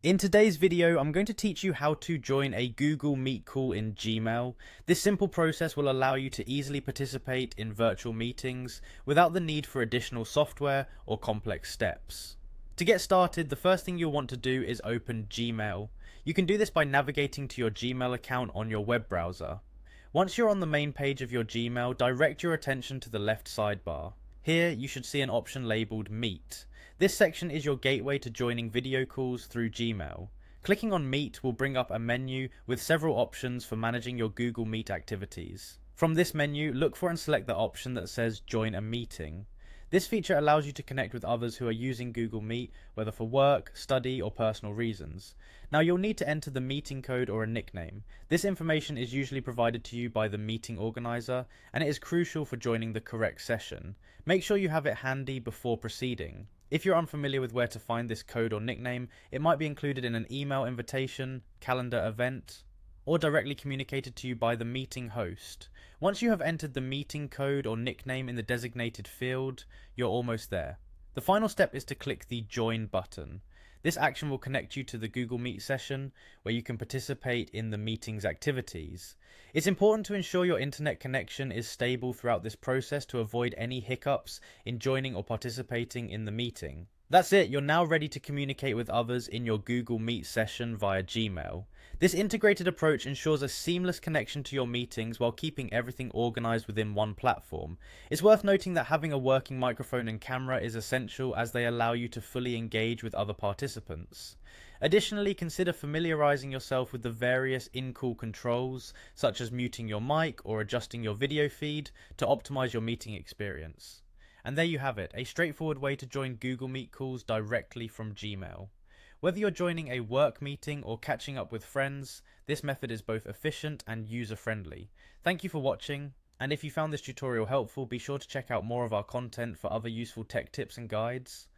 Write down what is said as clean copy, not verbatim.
In today's video, I'm going to teach you how to join a Google Meet call in Gmail. This simple process will allow you to easily participate in virtual meetings without the need for additional software or complex steps. To get started, the first thing you'll want to do is open Gmail. You can do this by navigating to your Gmail account on your web browser. Once you're on the main page of your Gmail, direct your attention to the left sidebar. Here, you should see an option labeled Meet. This section is your gateway to joining video calls through Gmail. Clicking on Meet will bring up a menu with several options for managing your Google Meet activities. From this menu, look for and select the option that says Join a Meeting. This feature allows you to connect with others who are using Google Meet, whether for work, study, or personal reasons. Now you'll need to enter the meeting code or a nickname. This information is usually provided to you by the meeting organizer, and it is crucial for joining the correct session. Make sure you have it handy before proceeding. If you're unfamiliar with where to find this code or nickname, it might be included in an email invitation, calendar event, or directly communicated to you by the meeting host. Once you have entered the meeting code or nickname in the designated field, you're almost there. The final step is to click the Join button. This action will connect you to the Google Meet session where you can participate in the meeting's activities. It's important to ensure your internet connection is stable throughout this process to avoid any hiccups in joining or participating in the meeting. That's it, you're now ready to communicate with others in your Google Meet session via Gmail. This integrated approach ensures a seamless connection to your meetings while keeping everything organized within one platform. It's worth noting that having a working microphone and camera is essential as they allow you to fully engage with other participants. Additionally, consider familiarizing yourself with the various in-call controls, such as muting your mic or adjusting your video feed to optimize your meeting experience. And there you have it, a straightforward way to join Google Meet calls directly from Gmail. Whether you're joining a work meeting or catching up with friends, this method is both efficient and user-friendly. Thank you for watching, and if you found this tutorial helpful, be sure to check out more of our content for other useful tech tips and guides.